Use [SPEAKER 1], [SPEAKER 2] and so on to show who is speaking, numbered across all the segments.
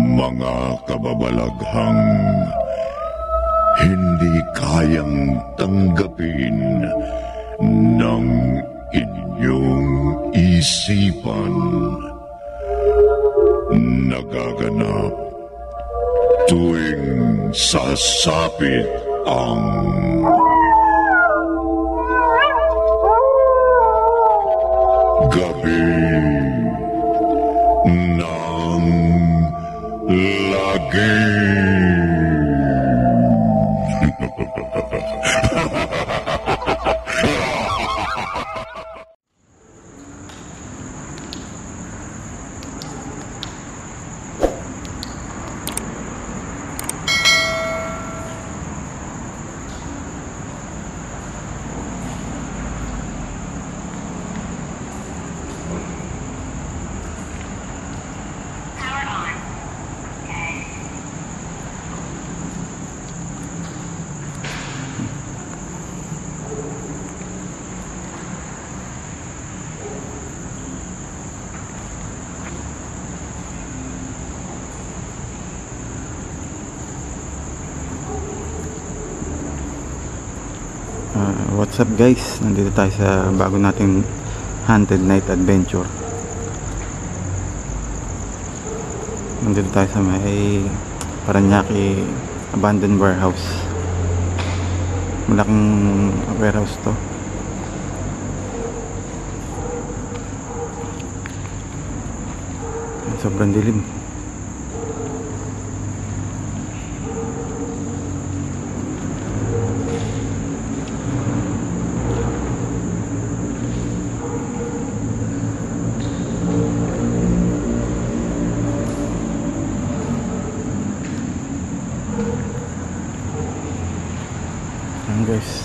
[SPEAKER 1] Mga kababalaghang hindi kayang tanggapin ng inyong isipan. Nagaganap tuwing sasapit ang gabi ng lagim.
[SPEAKER 2] What's up guys, nandito tayo sa bago nating Haunted Night Adventure. Nandito tayo sa may Paranaque Abandoned Warehouse. Malaking warehouse to. Sobrang dilim. Guys,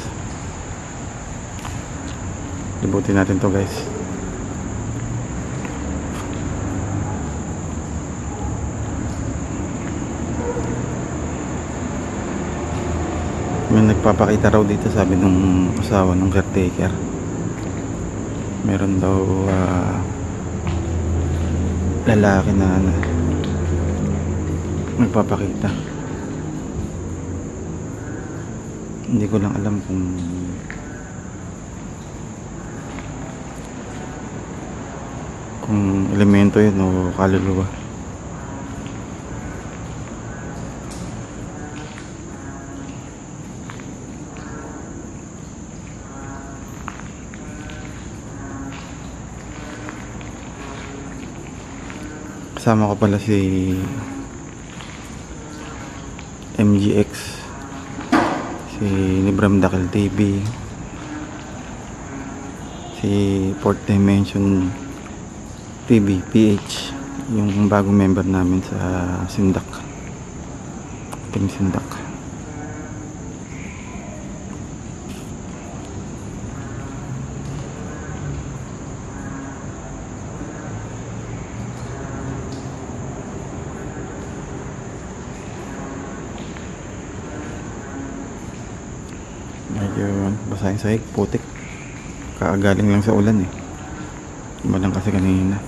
[SPEAKER 2] libutin natin to guys. May nagpapakita raw dito, sabi nung asawa ng caretaker. Meron daw lalaki na nagpapakita. Hindi ko lang alam kung elemento yun o kaluluwa. Kasama ko pala si MGX, si Nibram Dakil TV, si Fourth Dimension TV PH, yung bagong member namin sa Sindak, Team Sindak. Medyo basahin sa putik. Kaagaling lang sa ulan eh. Malang kasi kanina.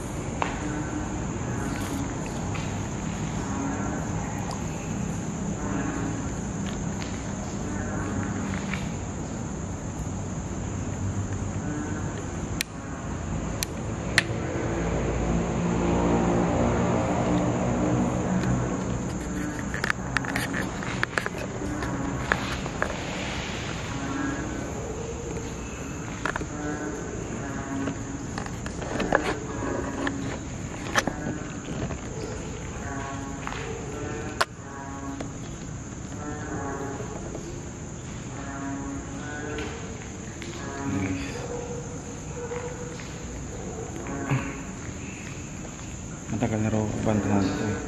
[SPEAKER 2] Matagal na raw abandonado to eh.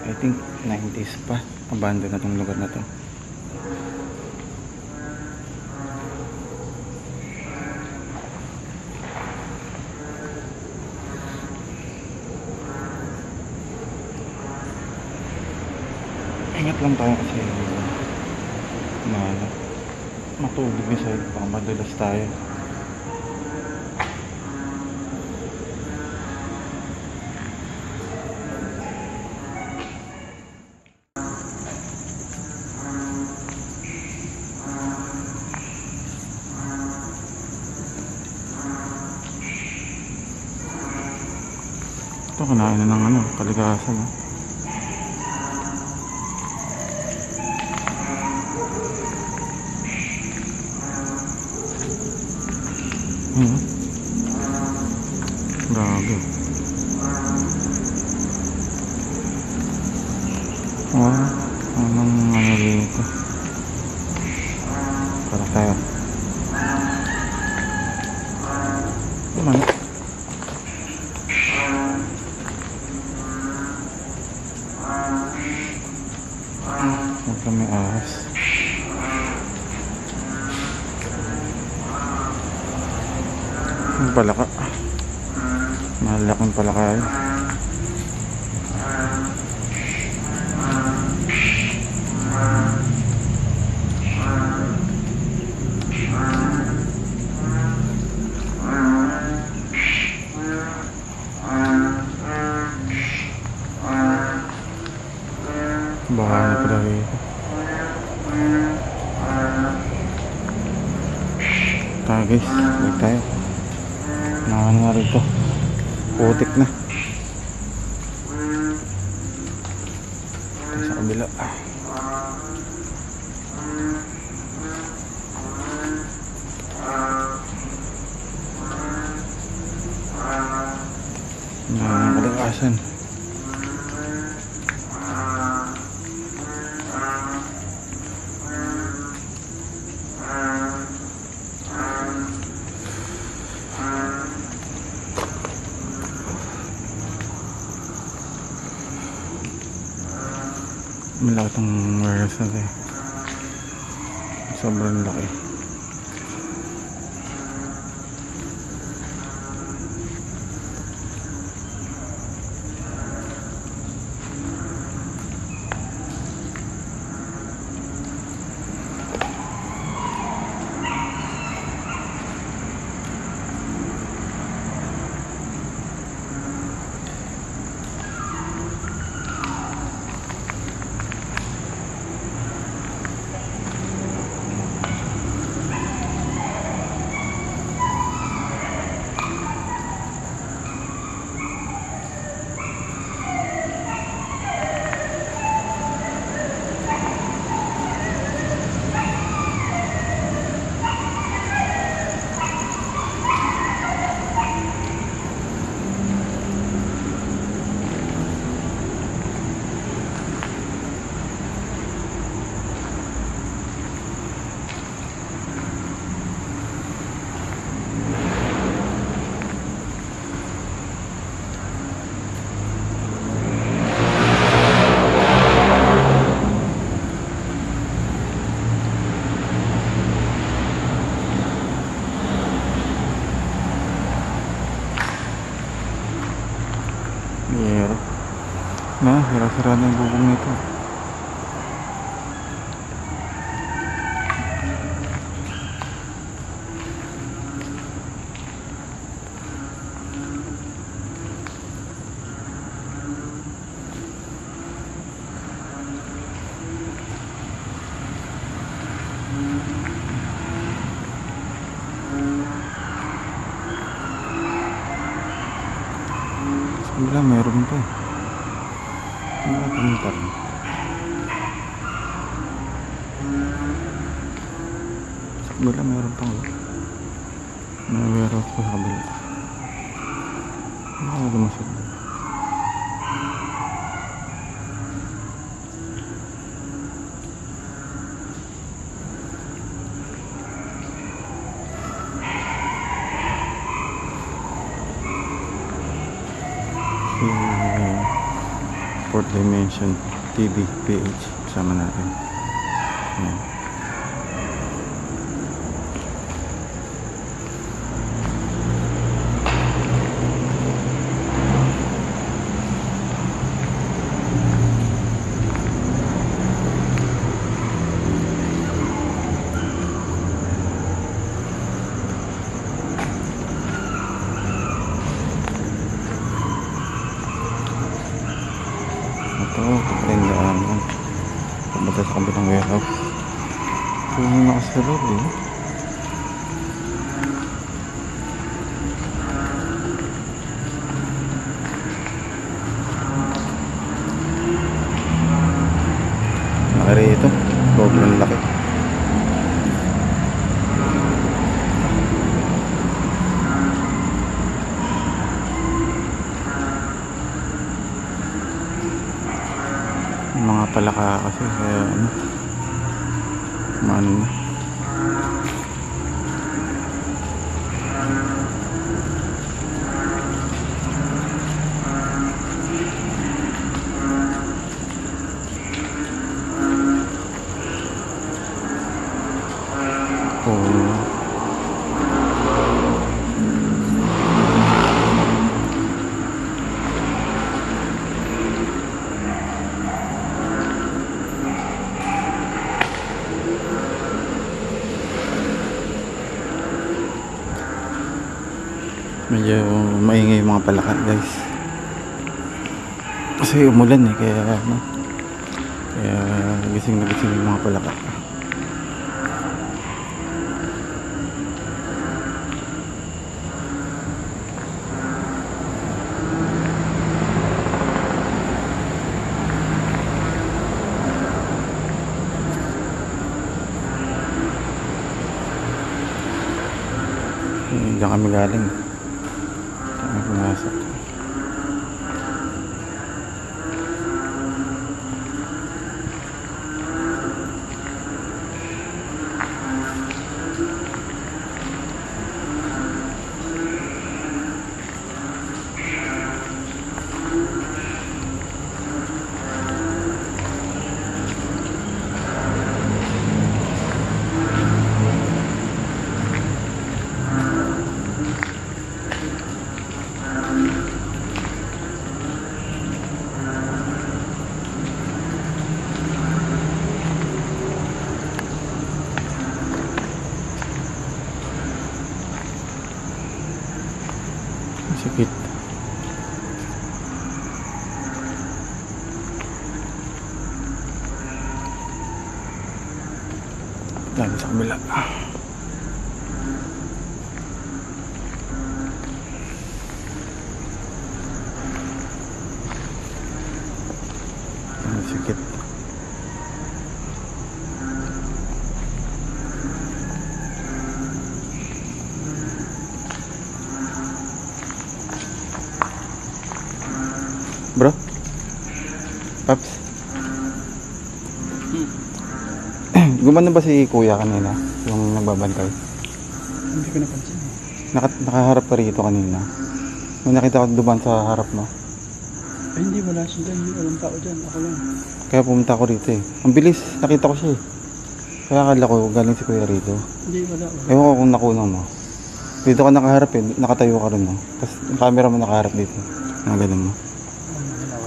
[SPEAKER 2] I think 90s pa abandonado na tong lugar na to. Ingat lang tayo kasi matulog yung side, baka madulas tayo. Ito, kinain na ng ano, kalikasan. Grabe. Anong ano dito? Para tayo. Ano? Huwag kami ahas. Ang palaka. Malaking palaka yun. Bahan na pala rito. Tayo guys, balik tayo. Nahan nga rito. Putik na. Ito sa kabila. Nahan ang kalikasan. Malaki itong warehouse natin. Sobrang laki. Hira. Na, hira-hira na yung bubong nito. Wala, meron pa. Wala pumunta rin. Wala, meron pa. Meron pa sa kabila. Wala lumasod. Fourth Dimension TV PH kasama natin. Ayan. Ito, kapalindaan yan. Pumunta sa kabilang warehouse. Ito yung nakasalog eh. Yung mga palaka kasi kaya ano, maano na. Medyo maingay yung mga palaka guys kasi umulan kaya ano, kaya gising na gising yung mga palaka. Diyan kami galing. Kami pumasok. Sakit. Dami sa kabila. Sakit. Bro? Paps? Gumano ba si kuya kanina? Yung nagbabantay?
[SPEAKER 3] Hindi ko napansin.
[SPEAKER 2] Nakaharap ka rito kanina. May nakita ko dumaan sa harap mo.
[SPEAKER 3] Ay hindi, wala siya dyan. Hindi walang tao dyan. Ako lang.
[SPEAKER 2] Kaya pumunta ako rito eh. Ang bilis, nakita ko siya eh. Kaya akala ko galing si kuya rito.
[SPEAKER 3] Hindi, wala.
[SPEAKER 2] Ewan ko kung nakunan mo. Dito ka nakaharap eh. Nakatayo ka rin no. Tapos yung camera mo nakaharap dito. Ganun mo.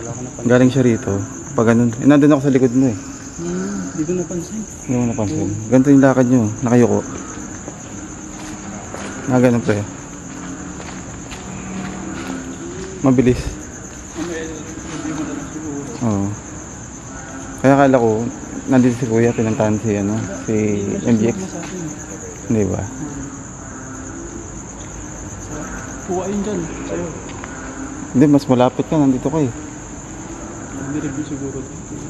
[SPEAKER 3] Wala ko napansin.
[SPEAKER 2] Galing siya rito. Pag ganun. Eh, nandun ako sa likod mo eh.
[SPEAKER 3] Hindi ko napansin.
[SPEAKER 2] Hindi mo napansin. Ganito yung lakad nyo. Nakayuko. Ganun pa eh. Mabilis.
[SPEAKER 3] Hindi mo nalang siguro.
[SPEAKER 2] Oo. Kaya akala ko, nandito si kuya, pinuntahan si ano, si MGX. Hindi ba?
[SPEAKER 3] Kuwain dyan. Sa'yo.
[SPEAKER 2] Hindi, mas malapit ka. Nandito ka eh.
[SPEAKER 3] Nag-review siguro.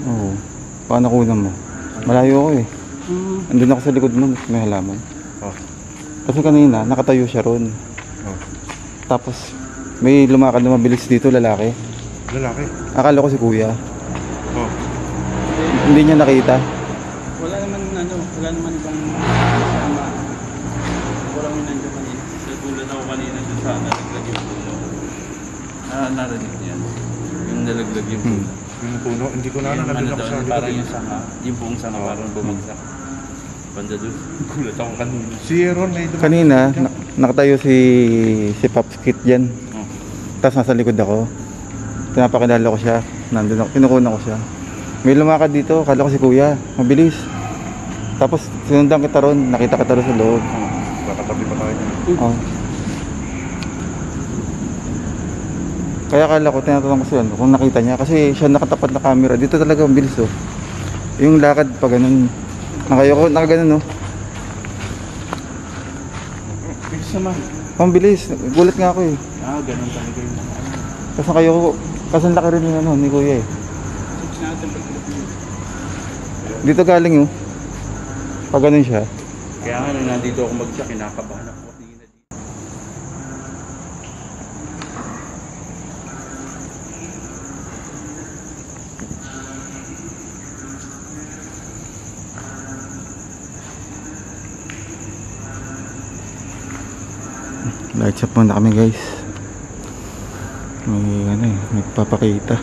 [SPEAKER 2] Oo. Paano kunan mo? Malayo ako eh. Andun ako sa likod mo, may halaman.
[SPEAKER 1] Oh.
[SPEAKER 2] Kasi kanina, nakatayo siya ron.
[SPEAKER 1] Oh.
[SPEAKER 2] Tapos, may lumakad na mabilis dito, lalaki.
[SPEAKER 1] Lalaki?
[SPEAKER 2] Akala ko si kuya.
[SPEAKER 1] Oh.
[SPEAKER 2] Hindi niya nakita.
[SPEAKER 3] Wala naman ibang kasama. Walang yung nandiyo kanina.
[SPEAKER 4] Nagulat ako kanina dun sa nalaglag yung puno. Narinig niya. Yung nalaglag yung puno.
[SPEAKER 1] Yung puno, hindi ko na
[SPEAKER 4] Yung
[SPEAKER 1] nandun ako
[SPEAKER 4] doon,
[SPEAKER 1] sa likod.
[SPEAKER 4] parang yung sanga. Yung buong sanga parang bumagsak. Banda doon. Gulat ako kanina.
[SPEAKER 1] Si Aaron may dumaan.
[SPEAKER 2] Kanina, nakatayo si Pops Kit dyan.
[SPEAKER 4] Oh.
[SPEAKER 2] Tapos nasa likod ako. Pinapakilala ko siya. Nandun ako, kinukunan ko siya. May lumakad dito, akala ko si kuya. Mabilis. Tapos sinundan kita ron, nakita kita ron sa loob.
[SPEAKER 1] Kakatabi pa tayo.
[SPEAKER 2] Oh. Kaya akala ko, tinatanong ko siya kung nakita niya. Kasi siya nakatapat na camera. Dito talaga ang bilis oh. Yung lakad pa ganun. Nakaganon oh.
[SPEAKER 4] Bilis naman.
[SPEAKER 2] Ang bilis. Gulat nga ako eh.
[SPEAKER 4] Ganun talaga yung mga ano.
[SPEAKER 2] Kasi kayo, kasi ang laki rin yung ano, ni kuya eh.
[SPEAKER 3] Natin pag-review.
[SPEAKER 2] Dito galing oh. Pag ganun siya.
[SPEAKER 4] Kaya nga nung nandito ako mag-check, kinakabahan ako. Tingin na dito.
[SPEAKER 2] Lights up muna kami guys. May papakita.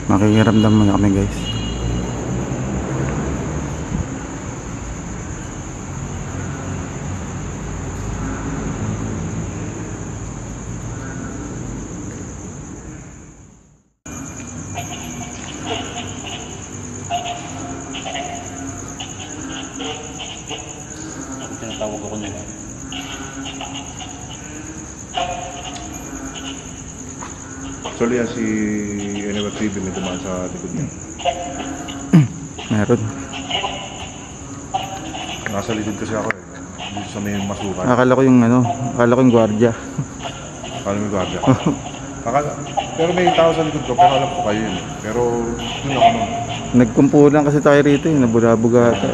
[SPEAKER 2] Makikiramdam muna kami guys.
[SPEAKER 4] Tinatawag ako nila.
[SPEAKER 1] Actually, si Anyway TV may dumaan sa likod niya.
[SPEAKER 2] Meron.
[SPEAKER 1] Nasa likod kasi ako eh. Dito sa may masukan.
[SPEAKER 2] Akala ko yung gwardiya.
[SPEAKER 1] Akala mo yung guardia. Pero may tao sa likod ko, pero alam ko kayo yun eh. Pero yun ako nun.
[SPEAKER 2] Nagkumpulan kasi tayo rito, nabuga-buga ata.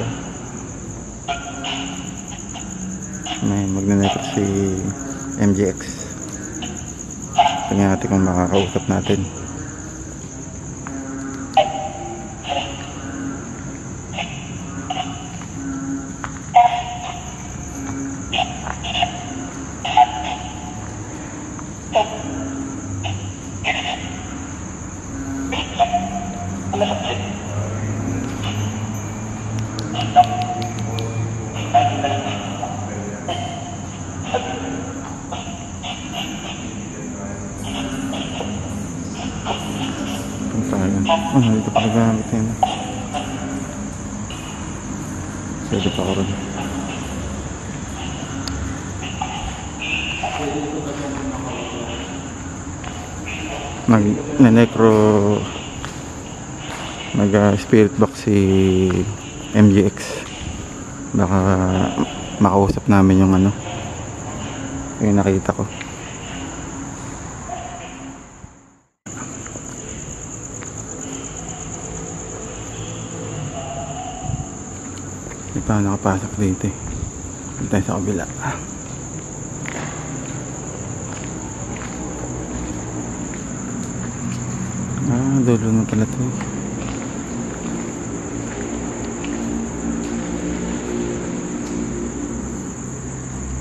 [SPEAKER 2] May magnanetro si MJX. Tingnan natin kung makakausap natin. Dito pa nagamit yun. Pwede pa ako rin. Nag-necro spirit box si MGX. Baka makausap namin yung yung nakita ko. Hindi pa nakapasok dito eh. Dito tayo sa kabila. Dulo na pala ito eh.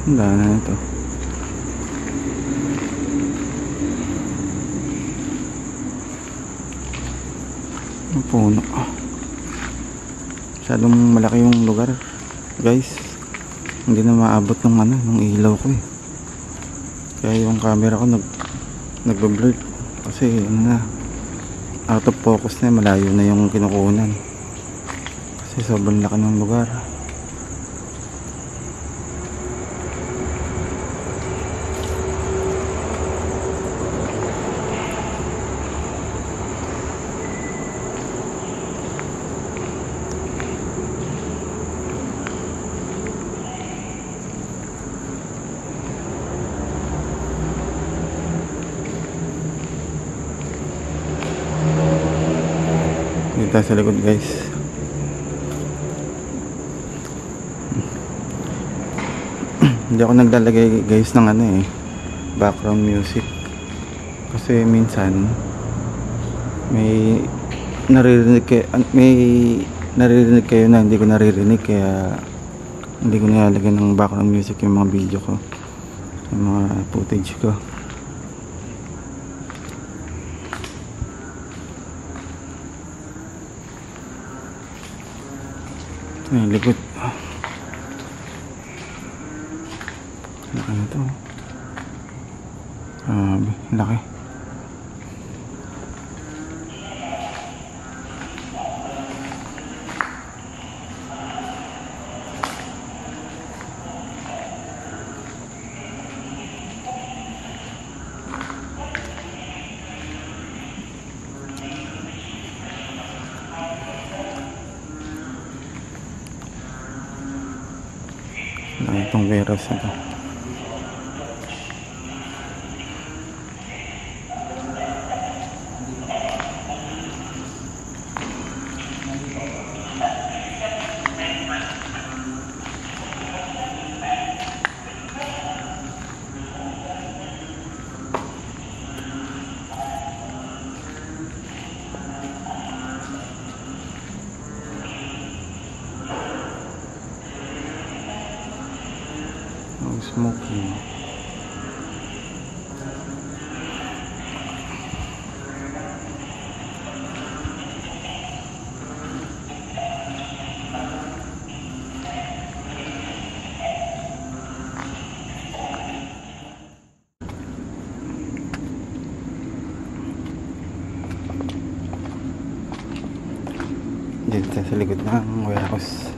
[SPEAKER 2] Ang daan na ito. Ang puno. Masyadong malaki yung lugar guys. Hindi na maabot ng ilaw ko eh. Kaya yung camera ko nagbe-blur kasi out of focus na, malayo na yung kinukunan kasi sobrang laki ng lugar. Dito sa likod guys. Hindi ako naglalagay guys ng background music kasi minsan may naririnig kayo na hindi ko naririnig, kaya hindi ko nilalagay ng background music yung mga video ko, yung mga footage ko. Ay, likod. Laki na ito. Laki. Itong warehouse na ito. Smoking. Dito tayo sa likod ng warehouse.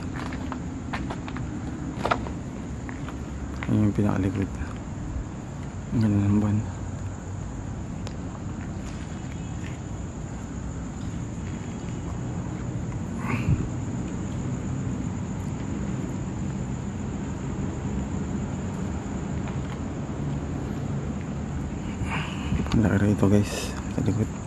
[SPEAKER 2] Yun yung pinakalikod. Ang ganda ng buwan. Ang laki rito guys sa likod.